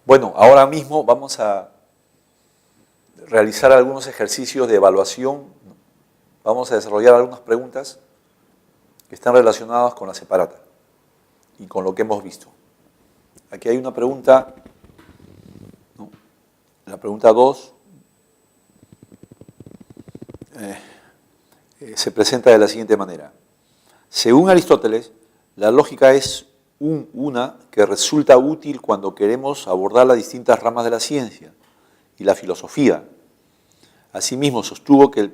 Bueno, ahora mismo vamos a realizar algunos ejercicios de evaluación. Vamos a desarrollar algunas preguntas que están relacionadas con la separata y con lo que hemos visto. Aquí hay una pregunta, ¿no? La pregunta 2 se presenta de la siguiente manera. Según Aristóteles, la lógica es una que resulta útil cuando queremos abordar las distintas ramas de la ciencia y la filosofía. Asimismo, sostuvo que el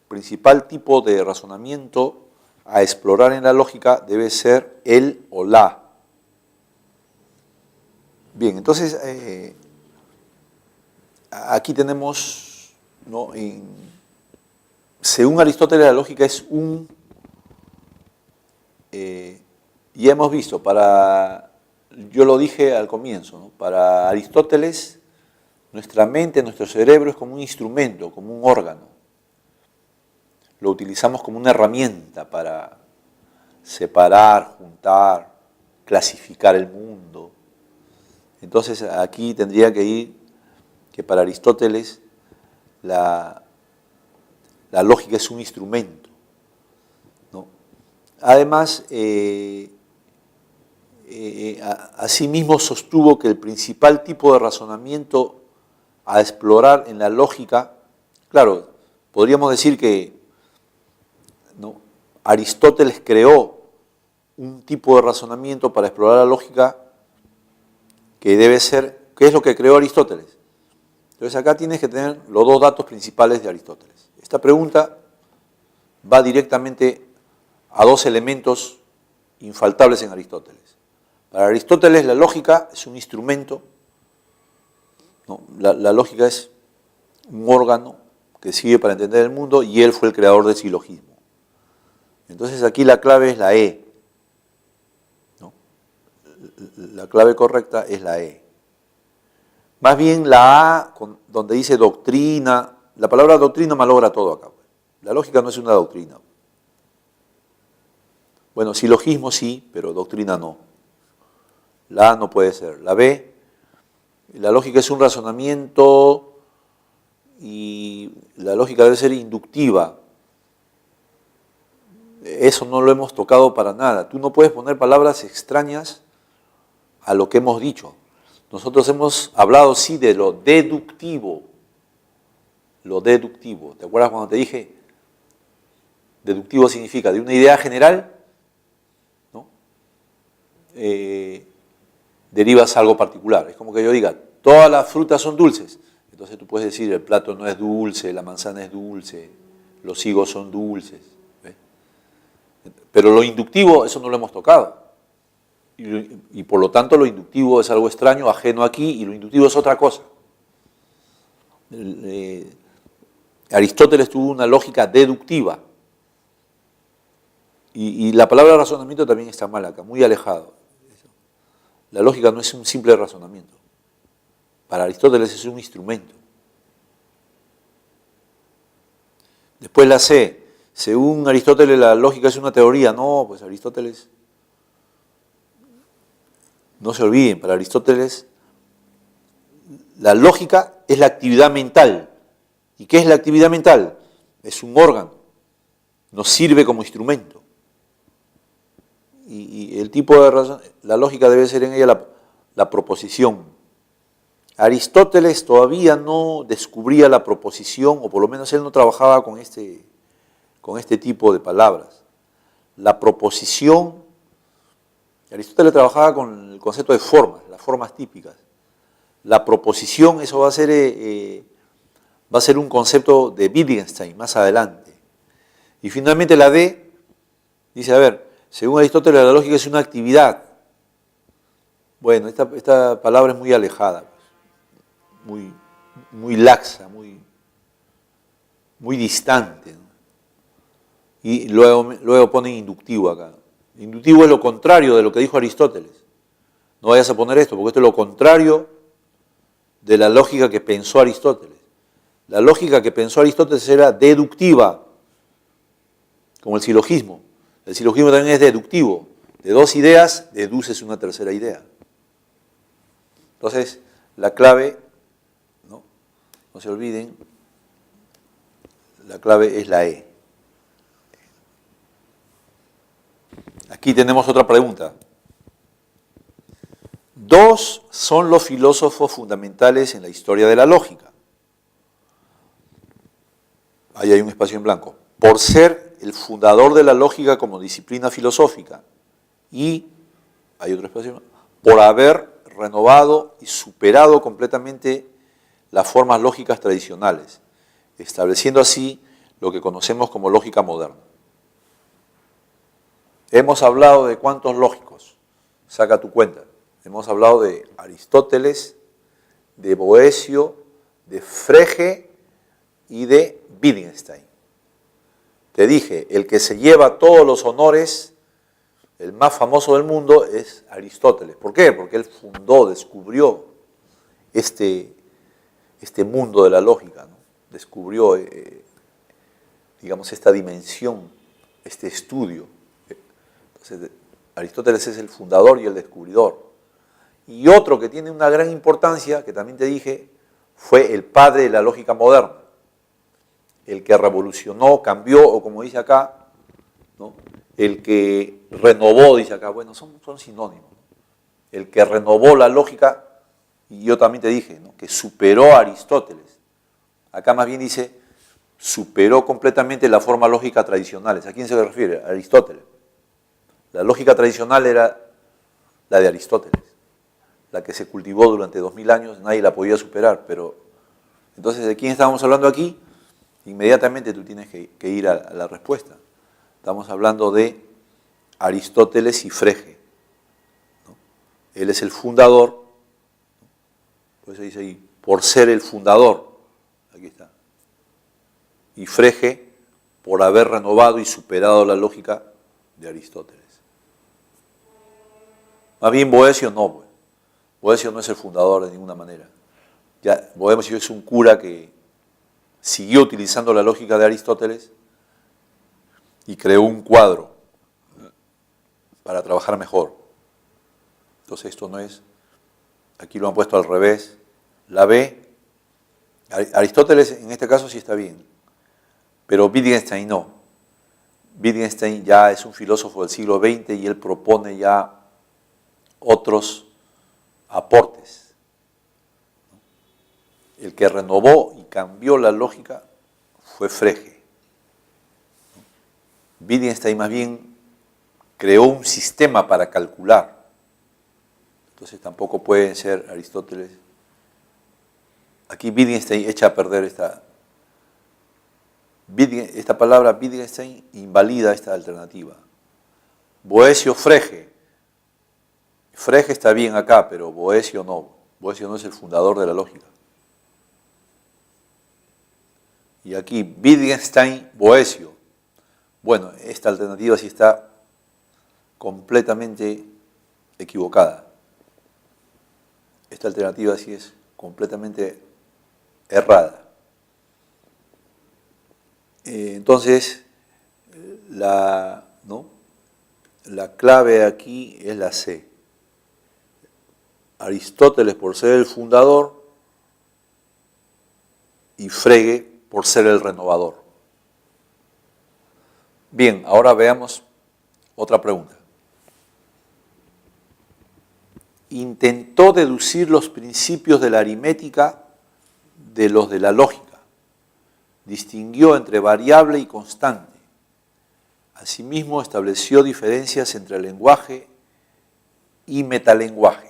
principal tipo de razonamiento a explorar en la lógica debe ser el o la. Bien, entonces aquí tenemos, ¿no? Según Aristóteles, la lógica es ya hemos visto, yo lo dije al comienzo, ¿no? Para Aristóteles, nuestra mente, nuestro cerebro es como un instrumento, como un órgano. Lo utilizamos como una herramienta para separar, juntar, clasificar el mundo. Entonces aquí tendría que ir que para Aristóteles la lógica es un instrumento, ¿no? Además, asimismo sostuvo que el principal tipo de razonamiento a explorar en la lógica, claro, podríamos decir que, ¿no?, Aristóteles creó un tipo de razonamiento para explorar la lógica que debe ser, ¿qué es lo que creó Aristóteles? Entonces acá tienes que tener los dos datos principales de Aristóteles. Esta pregunta va directamente a dos elementos infaltables en Aristóteles. Para Aristóteles la lógica es un instrumento, ¿no? La lógica es un órgano que sirve para entender el mundo y él fue el creador del silogismo. Entonces aquí la clave es la E, ¿no? La clave correcta es la E. Más bien la A, donde dice doctrina, la palabra doctrina malogra todo acá. La lógica no es una doctrina. Bueno, silogismo sí, pero doctrina no. La A no puede ser. La B, la lógica es un razonamiento y la lógica debe ser inductiva. Eso no lo hemos tocado para nada. Tú no puedes poner palabras extrañas a lo que hemos dicho. Nosotros hemos hablado, sí, de lo deductivo. Lo deductivo. ¿Te acuerdas cuando te dije? Deductivo significa de una idea general, ¿no? Derivas algo particular. Es como que yo diga, todas las frutas son dulces. Entonces tú puedes decir, el plátano no es dulce, la manzana es dulce, los higos son dulces. ¿Ves? Pero lo inductivo, eso no lo hemos tocado. Y por lo tanto lo inductivo es algo extraño, ajeno aquí, y lo inductivo es otra cosa. Aristóteles tuvo una lógica deductiva. Y la palabra razonamiento también está mal acá, muy alejado. La lógica no es un simple razonamiento. Para Aristóteles es un instrumento. Después la C. Según Aristóteles la lógica es una teoría. No, pues Aristóteles, no se olviden, para Aristóteles la lógica es la actividad mental. ¿Y qué es la actividad mental? Es un órgano. Nos sirve como instrumento. Y el tipo de razón, la lógica debe ser en ella la proposición. Aristóteles todavía no descubría la proposición, o por lo menos él no trabajaba con este tipo de palabras. La proposición, Aristóteles trabajaba con el concepto de formas, las formas típicas. La proposición, eso va a ser un concepto de Wittgenstein más adelante. Y finalmente la D dice, a ver, según Aristóteles la lógica es una actividad. Bueno, esta palabra es muy alejada, muy laxa, muy distante, ¿no? Y luego ponen inductivo acá. Inductivo es lo contrario de lo que dijo Aristóteles. No vayas a poner esto, porque esto es lo contrario de la lógica que pensó Aristóteles. La lógica que pensó Aristóteles era deductiva, como el silogismo. El silogismo también es deductivo. De dos ideas deduces una tercera idea. Entonces, La clave, no se olviden, la clave es la E. Aquí tenemos otra pregunta. Dos son los filósofos fundamentales en la historia de la lógica. Ahí hay un espacio en blanco. Por ser el fundador de la lógica como disciplina filosófica y, hay otro espacio, por haber renovado y superado completamente las formas lógicas tradicionales, estableciendo así lo que conocemos como lógica moderna. Hemos hablado de cuántos lógicos, saca tu cuenta. Hemos hablado de Aristóteles, de Boecio, de Frege y de Wittgenstein. Te dije, el que se lleva todos los honores, el más famoso del mundo, es Aristóteles. ¿Por qué? Porque él fundó, descubrió este mundo de la lógica, ¿no? Descubrió, digamos, esta dimensión, este estudio. Entonces, Aristóteles es el fundador y el descubridor. Y otro que tiene una gran importancia, que también te dije, fue el padre de la lógica moderna, el que revolucionó, cambió, o como dice acá, ¿no? El que renovó, dice acá, bueno, son sinónimos. El que renovó la lógica, y yo también te dije, ¿no? Que superó a Aristóteles. Acá más bien dice, superó completamente la forma lógica tradicionales. ¿A quién se le refiere? A Aristóteles. La lógica tradicional era la de Aristóteles, la que se cultivó durante 2000 años, nadie la podía superar, pero entonces, ¿de quién estábamos hablando aquí? Inmediatamente tú tienes que ir a la respuesta. Estamos hablando de Aristóteles y Frege, ¿no? Él es el fundador, por eso dice ahí, por ser el fundador, aquí está, y Frege por haber renovado y superado la lógica de Aristóteles. Más bien Boecio no, pues. Boecio no es el fundador de ninguna manera. Ya, Boecio es un cura que siguió utilizando la lógica de Aristóteles y creó un cuadro para trabajar mejor. Entonces esto no es, aquí lo han puesto al revés, la B, Aristóteles en este caso sí está bien, pero Wittgenstein no. Wittgenstein ya es un filósofo del siglo XX y él propone ya otros aportes. El que renovó y cambió la lógica fue Frege. Wittgenstein más bien creó un sistema para calcular. Entonces tampoco puede ser Aristóteles. Aquí Wittgenstein echa a perder esta palabra. Wittgenstein invalida esta alternativa. Boecio, Frege. Frege está bien acá, pero Boecio no. Boecio no es el fundador de la lógica. Y aquí Wittgenstein, Boecio. Bueno, esta alternativa sí está completamente equivocada. Esta alternativa sí es completamente errada. Entonces, la clave aquí es la C. Aristóteles por ser el fundador y Frege por ser el renovador. Bien, ahora veamos otra pregunta. Intentó deducir los principios de la aritmética de los de la lógica. Distinguió entre variable y constante. Asimismo, estableció diferencias entre el lenguaje y metalenguaje.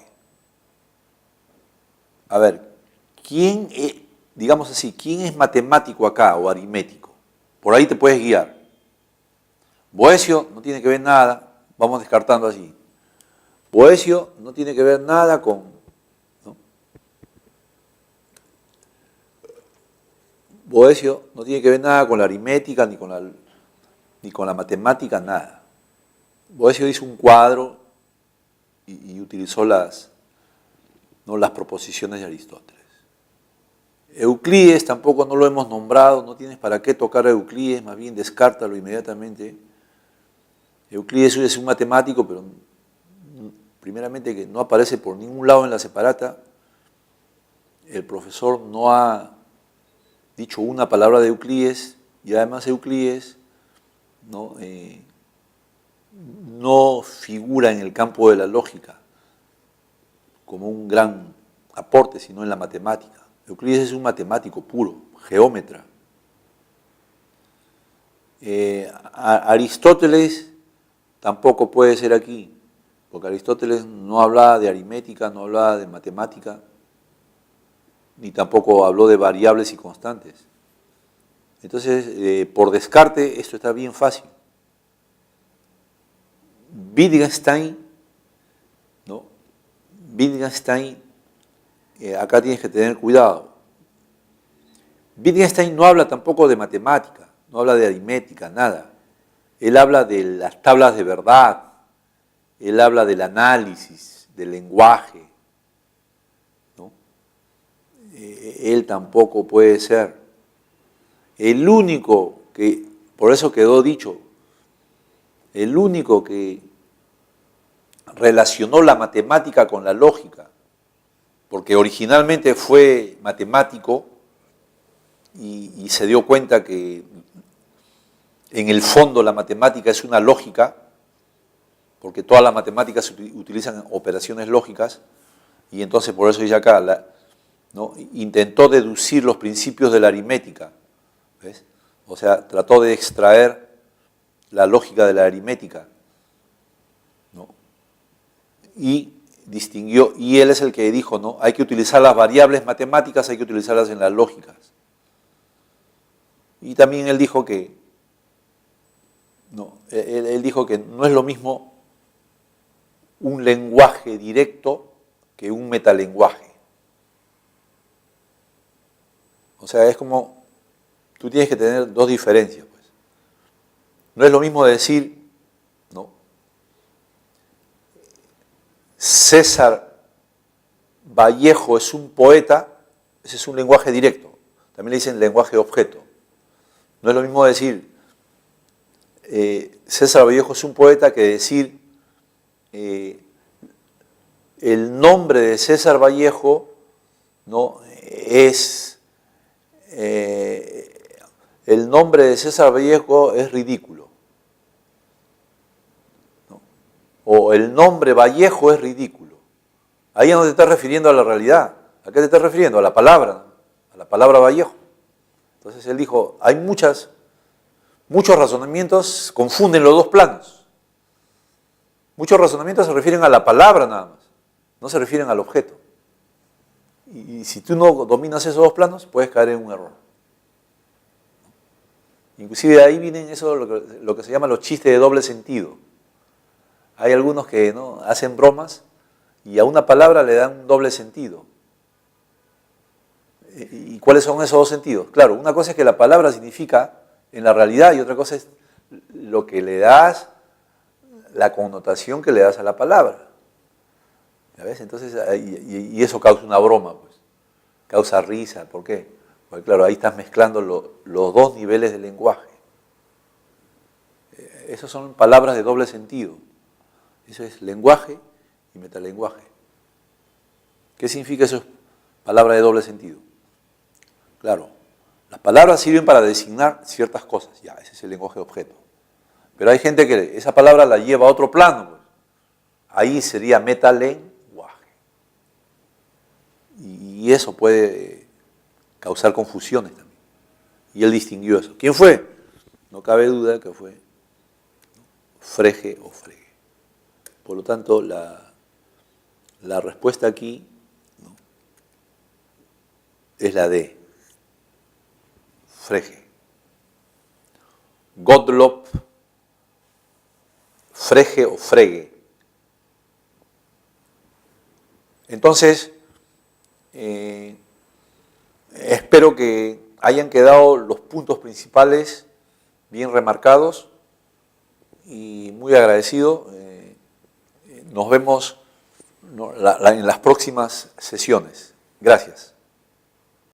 A ver, ¿quién es, digamos así, quién es matemático acá o aritmético? Por ahí te puedes guiar. Boecio no tiene que ver nada, vamos descartando así. Boecio no tiene que ver nada con, ¿no? Boecio no tiene que ver nada con la aritmética ni con la matemática, nada. Boecio hizo un cuadro y utilizó las proposiciones de Aristóteles. Euclides tampoco no lo hemos nombrado, no tienes para qué tocar a Euclides, más bien descártalo inmediatamente. Euclides es un matemático, pero primeramente que no aparece por ningún lado en la separata, el profesor no ha dicho una palabra de Euclides y además Euclides no figura en el campo de la lógica como un gran aporte, sino en la matemática. Euclides es un matemático puro, geómetra. Aristóteles tampoco puede ser aquí, porque Aristóteles no hablaba de aritmética, no hablaba de matemática, ni tampoco habló de variables y constantes. Entonces, por descarte, esto está bien fácil. Wittgenstein, acá tienes que tener cuidado. Wittgenstein no habla tampoco de matemática, no habla de aritmética, nada. Él habla de las tablas de verdad, él habla del análisis, del lenguaje, ¿no? Él tampoco puede ser. El único que, por eso quedó dicho, el único que relacionó la matemática con la lógica, porque originalmente fue matemático y se dio cuenta que en el fondo la matemática es una lógica, porque todas las matemáticas utilizan operaciones lógicas, y entonces por eso dice acá, intentó deducir los principios de la aritmética, ¿ves? O sea, trató de extraer la lógica de la aritmética, ¿no? Y distinguió, y él es el que dijo, ¿no? Hay que utilizar las variables matemáticas, hay que utilizarlas en las lógicas. Y también él dijo que él dijo que no es lo mismo un lenguaje directo que un metalenguaje. O sea, es como, tú tienes que tener dos diferencias, pues. No es lo mismo decir, César Vallejo es un poeta, ese es un lenguaje directo. También le dicen lenguaje objeto. No es lo mismo decir César Vallejo es un poeta que decir el nombre de César Vallejo es el nombre de César Vallejo es ridículo, ¿no? O el nombre Vallejo es ridículo. Ahí no te estás refiriendo a la realidad. ¿A qué te estás refiriendo? A la palabra Vallejo. Entonces él dijo, hay muchos razonamientos confunden los dos planos. Muchos razonamientos se refieren a la palabra nada más, no se refieren al objeto. Y si tú no dominas esos dos planos, puedes caer en un error. Inclusive de ahí vienen eso, lo que se llama los chistes de doble sentido. Hay algunos que hacen bromas y a una palabra le dan un doble sentido. ¿Y cuáles son esos dos sentidos? Claro, una cosa es que la palabra significa en la realidad y otra cosa es lo que le das, la connotación que le das a la palabra. ¿Ya ves? Entonces, y eso causa una broma, pues. Causa risa. ¿Por qué? Porque claro, ahí estás mezclando los dos niveles del lenguaje. Esas son palabras de doble sentido. Eso es lenguaje y metalenguaje. ¿Qué significa eso? Palabra de doble sentido. Claro, las palabras sirven para designar ciertas cosas. Ya, ese es el lenguaje objeto. Pero hay gente que esa palabra la lleva a otro plano, pues. Ahí sería metalenguaje. Y eso puede causar confusiones también. Y él distinguió eso. ¿Quién fue? No cabe duda que fue Frege o Frege. Por lo tanto, la respuesta aquí es la D. Frege. Gottlob Frege o Frege. Entonces, espero que hayan quedado los puntos principales bien remarcados y muy agradecido. Nos vemos en las próximas sesiones. Gracias.